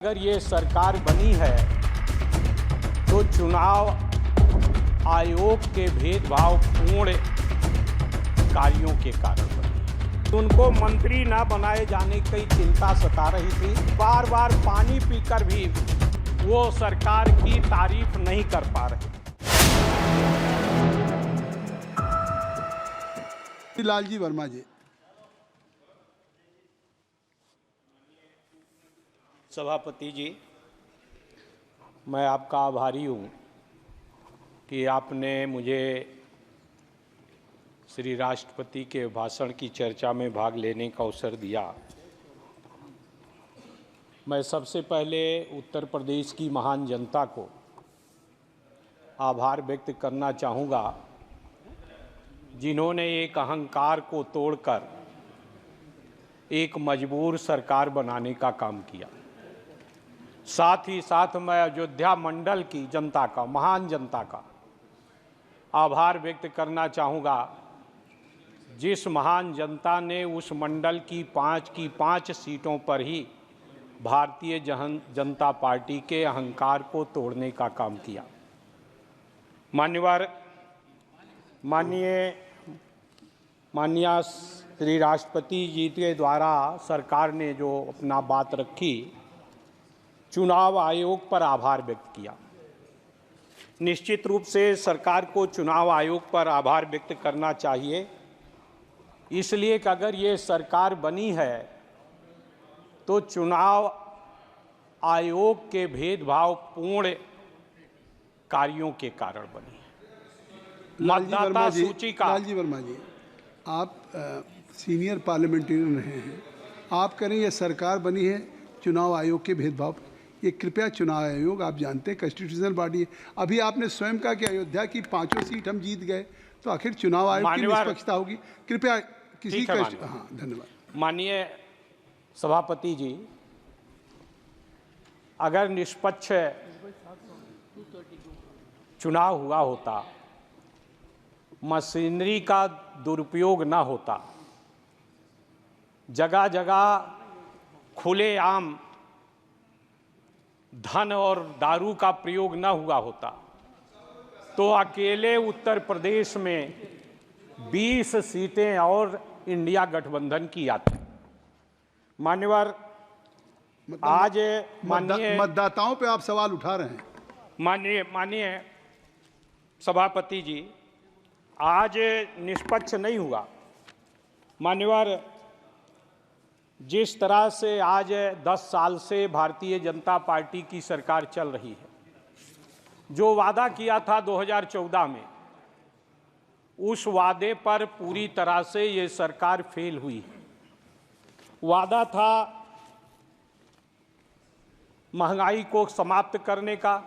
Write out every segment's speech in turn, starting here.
अगर ये सरकार बनी है तो चुनाव आयोग के भेदभावपूर्ण कार्यों के कारण बनी। उनको मंत्री ना बनाए जाने की चिंता सता रही थी। बार बार पानी पीकर भी वो सरकार की तारीफ नहीं कर पा रहे। लालजी वर्मा जी। सभापति जी, मैं आपका आभारी हूँ कि आपने मुझे श्री राष्ट्रपति के भाषण की चर्चा में भाग लेने का अवसर दिया। मैं सबसे पहले उत्तर प्रदेश की महान जनता को आभार व्यक्त करना चाहूँगा, जिन्होंने एक अहंकार को तोड़कर एक मजबूर सरकार बनाने का काम किया। साथ ही साथ मैं अयोध्या मंडल की जनता का, महान जनता का आभार व्यक्त करना चाहूँगा, जिस महान जनता ने उस मंडल की पाँच सीटों पर ही भारतीय जनता पार्टी के अहंकार को तोड़ने का काम किया। माननीय श्री राष्ट्रपति जी के द्वारा सरकार ने जो अपना बात रखी, चुनाव आयोग पर आभार व्यक्त किया। निश्चित रूप से सरकार को चुनाव आयोग पर आभार व्यक्त करना चाहिए, इसलिए कि अगर ये सरकार बनी है तो चुनाव आयोग के भेदभावपूर्ण कार्यों के कारण बनी है। मतदाता सूची का लालजी वर्मा जी, आप सीनियर पार्लियामेंटेरियन रहे हैं, आप कह रहे हैं ये सरकार बनी है चुनाव आयोग के भेदभाव। ये कृपया चुनाव आयोग, आप जानते हैं कॉन्स्टिट्यूशनल बॉडी है। अभी आपने स्वयं कहा कि अयोध्या की 5 सीट हम जीत गए, तो आखिर चुनाव आयोग की निष्पक्षता होगी। कृपया किसी का। हाँ, धन्यवाद। माननीय सभापति जी, अगर निष्पक्ष चुनाव हुआ होता, मशीनरी का दुरुपयोग ना होता, जगह जगह खुलेआम धन और दारू का प्रयोग न हुआ होता, तो अकेले उत्तर प्रदेश में 20 सीटें और इंडिया गठबंधन की आती। मान्यवर, आज मतदाताओं पे आप सवाल उठा रहे हैं। माननीय सभापति जी, आज निष्पक्ष नहीं हुआ। मान्यवर, जिस तरह से आज 10 साल से भारतीय जनता पार्टी की सरकार चल रही है, जो वादा किया था 2014 में, उस वादे पर पूरी तरह से ये सरकार फेल हुई है। वादा था महंगाई को समाप्त करने का,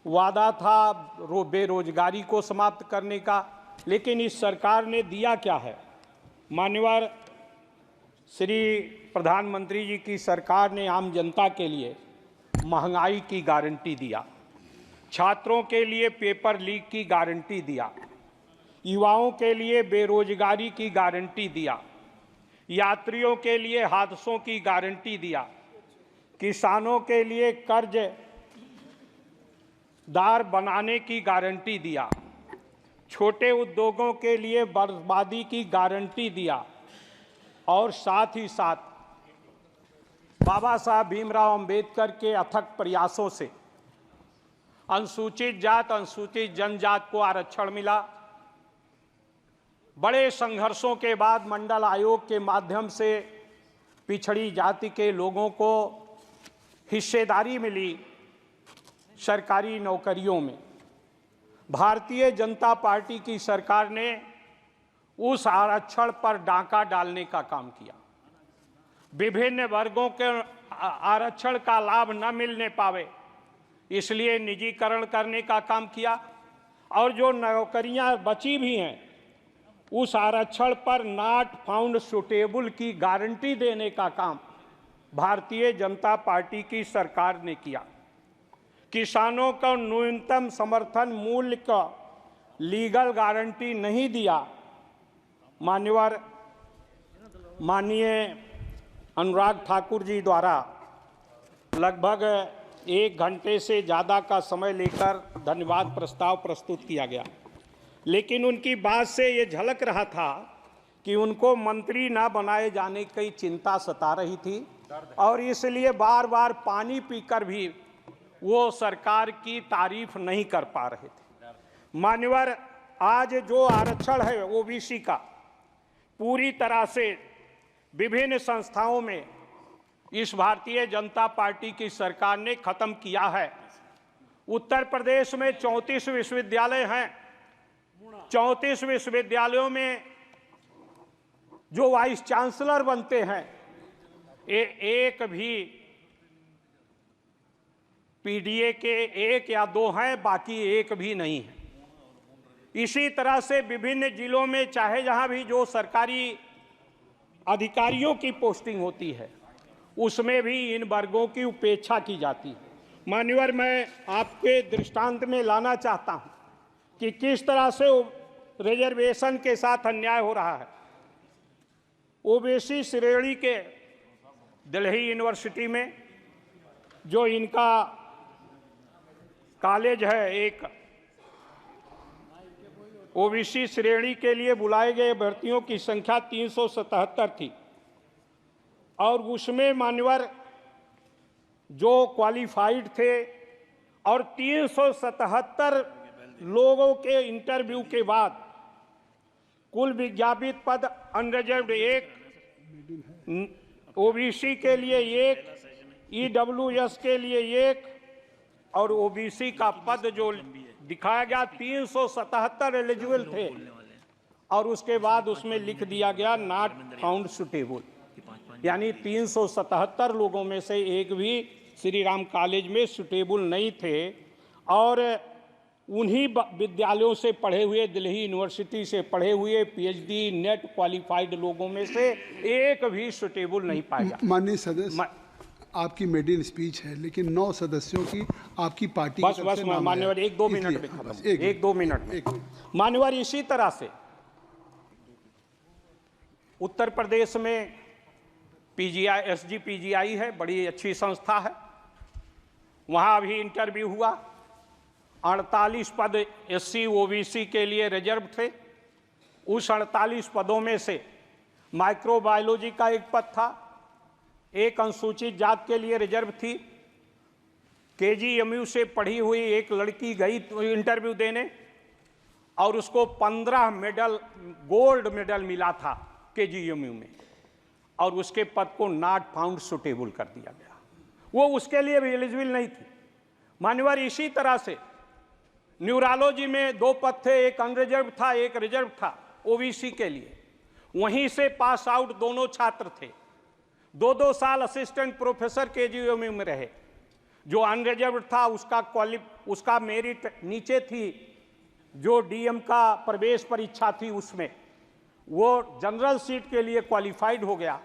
वादा था बेरोजगारी को समाप्त करने का, लेकिन इस सरकार ने दिया क्या है? मान्यवर, श्री प्रधानमंत्री जी की सरकार ने आम जनता के लिए महंगाई की गारंटी दिया, छात्रों के लिए पेपर लीक की गारंटी दिया, युवाओं के लिए बेरोजगारी की गारंटी दिया, यात्रियों के लिए हादसों की गारंटी दिया, किसानों के लिए कर्जदार बनाने की गारंटी दिया, छोटे उद्योगों के लिए बर्बादी की गारंटी दिया, और साथ ही साथ बाबा साहब भीमराव अंबेडकर के अथक प्रयासों से अनुसूचित जात, अनुसूचित जनजात को आरक्षण मिला। बड़े संघर्षों के बाद मंडल आयोग के माध्यम से पिछड़ी जाति के लोगों को हिस्सेदारी मिली सरकारी नौकरियों में। भारतीय जनता पार्टी की सरकार ने उस आरक्षण पर डाका डालने का काम किया। विभिन्न वर्गों के आरक्षण का लाभ न मिलने पावे, इसलिए निजीकरण करने का काम किया, और जो नौकरियां बची भी हैं, उस आरक्षण पर नॉट फाउंड सुटेबल की गारंटी देने का काम भारतीय जनता पार्टी की सरकार ने किया। किसानों को न्यूनतम समर्थन मूल्य का लीगल गारंटी नहीं दिया। माननीय अनुराग ठाकुर जी द्वारा लगभग 1 घंटे से ज़्यादा का समय लेकर धन्यवाद प्रस्ताव प्रस्तुत किया गया, लेकिन उनकी बात से ये झलक रहा था कि उनको मंत्री ना बनाए जाने की चिंता सता रही थी और इसलिए बार बार पानी पीकर भी वो सरकार की तारीफ नहीं कर पा रहे थे। मान्यवर, आज जो आरक्षण है ओबीसी का पूरी तरह से विभिन्न संस्थाओं में इस भारतीय जनता पार्टी की सरकार ने खत्म किया है। उत्तर प्रदेश में 34 विश्वविद्यालय हैं। 34 विश्वविद्यालयों में जो वाइस चांसलर बनते हैं एक भी पीडीए के 1 या 2 हैं, बाकी एक भी नहीं है। इसी तरह से विभिन्न जिलों में चाहे जहां भी जो सरकारी अधिकारियों की पोस्टिंग होती है उसमें भी इन वर्गों की उपेक्षा की जाती है। मान्यवर, मैं आपके दृष्टांत में लाना चाहता हूं कि किस तरह से रिजर्वेशन के साथ अन्याय हो रहा है। ओबीसी श्रेणी के दिल्ली यूनिवर्सिटी में जो इनका कॉलेज है, एक ओबीसी श्रेणी के लिए बुलाए गए भर्तियों की संख्या 377 थी और उसमें मान्यवर जो क्वालिफाइड थे और 377 लोगों के इंटरव्यू के बाद कुल विज्ञापित पद अनरिजर्व्ड 1, ओबीसी के लिए 1, ईडब्ल्यूएस के लिए 1 और ओबीसी का पद जो दिखाया गया 377 एलिजिबल थे और उसके बाद उसमें लिख दिया गया नॉट फाउंड सुटेबल, यानी 377 लोगों में से एक भी श्री राम कॉलेज में सुटेबल नहीं थे और उन्हीं विद्यालयों से पढ़े हुए, दिल्ली यूनिवर्सिटी से पढ़े हुए पीएचडी नेट क्वालिफाइड लोगों में से एक भी सुटेबल नहीं पाया। माननीय सदस्य, आपकी मेडिन स्पीच है लेकिन 9 सदस्यों की आपकी पार्टी बस मान्यवर 1-2 मिनट में खत्म, 1-2 मिनट में। मान्यवर, इसी तरह से उत्तर प्रदेश में पीजीआई, एसजीपीजीआई है, बड़ी अच्छी संस्था है, वहां भी इंटरव्यू हुआ। 48 पद एससी ओबीसी के लिए रिजर्व थे। उस 48 पदों में से माइक्रोबायोलॉजी का एक पद था, एक अनुसूचित जात के लिए रिजर्व थी। केजीएमयू से पढ़ी हुई एक लड़की गई इंटरव्यू देने और उसको 15 मेडल, गोल्ड मेडल मिला था केजीएमयू में और उसके पद को नॉट फाउंड सुटेबल कर दिया गया, वो उसके लिए भी एलिजिबल नहीं थी। मान्यवर, इसी तरह से न्यूरोलॉजी में 2 पद थे, एक अनरिजर्व था, एक रिजर्व था ओबीसी के लिए। वहीं से पास आउट दोनों छात्र थे, 2-2 साल असिस्टेंट प्रोफेसर केजीएमयू में रहे। जो अनरिजर्व था उसका मेरिट नीचे थी, जो डीएम का प्रवेश परीक्षा थी उसमें वो जनरल सीट के लिए क्वालिफाइड हो गया,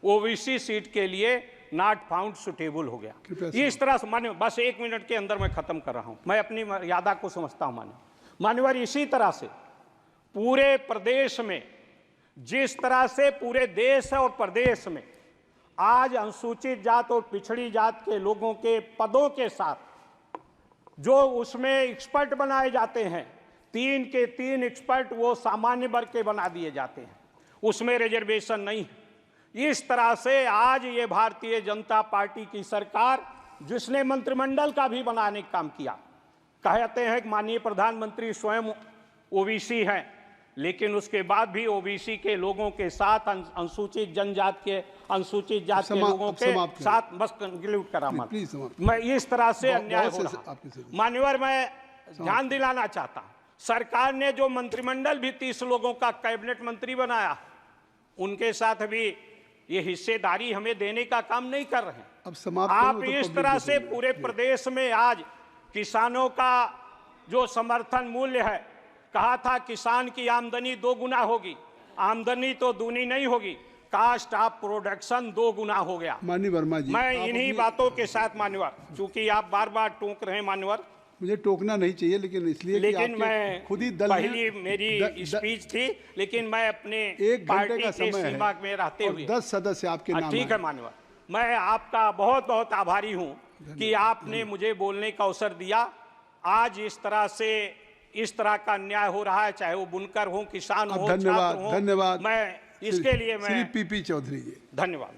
ओबीसी सीट के लिए नॉट फाउंड सुटेबल हो गया। इस तरह से मान्य, बस 1 मिनट के अंदर मैं खत्म कर रहा हूं, मैं अपनी मर्यादा को समझता हूं मान्यवर। इसी तरह से पूरे प्रदेश में, जिस तरह से पूरे देश और प्रदेश में आज अनुसूचित जात और पिछड़ी जात के लोगों के पदों के साथ जो उसमें एक्सपर्ट बनाए जाते हैं, 3 के 3 एक्सपर्ट वो सामान्य वर्ग के बना दिए जाते हैं, उसमें रिजर्वेशन नहीं है। इस तरह से आज ये भारतीय जनता पार्टी की सरकार, जिसने मंत्रिमंडल का भी बनाने का काम किया, कहते हैं कि माननीय प्रधानमंत्री स्वयं ओबीसी हैं, लेकिन उसके बाद भी ओबीसी के लोगों के साथ अनुसूचित जनजात के, अनुसूचित जात के लोगों के साथ बस कंक्लूड करा मैं इस तरह से अन्याय हो रहा। मान्यवर, मैं ध्यान दिलाना चाहता हूं, सरकार ने जो मंत्रिमंडल भी 30 लोगों का कैबिनेट मंत्री बनाया, उनके साथ भी ये हिस्सेदारी हमें देने का काम नहीं कर रहे हैं। अब समाप्त आप इस तरह से पूरे प्रदेश में आज किसानों का जो समर्थन मूल्य है, कहा था किसान की आमदनी 2 गुना होगी, आमदनी तो दूनी नहीं होगी, कास्ट ऑफ प्रोडक्शन 2 गुना हो गया। माननीय वर्मा जी, मैं इन्हीं बातों के साथ मान्यवर, चूंकि आप बार बार टोक रहे हैं मान्यवर, मुझे टोकना नहीं चाहिए, लेकिन इसलिए लेकिन मैं खुद ही दल पहली मेरी स्पीच थी, लेकिन मैं अपने 1 घंटे का समय सीमा में रहते हुए 10 सदस्य आपके नाम ठीक है मान्यवर। मैं आपका बहुत बहुत आभारी हूं कि आपने मुझे बोलने का अवसर दिया। आज इस तरह का अन्याय हो रहा है, चाहे वो बुनकर हो, किसान हो, धन्यवाद, छात्र हो। धन्यवाद। मैं इसके लिए श्री पीपी चौधरी जी, धन्यवाद।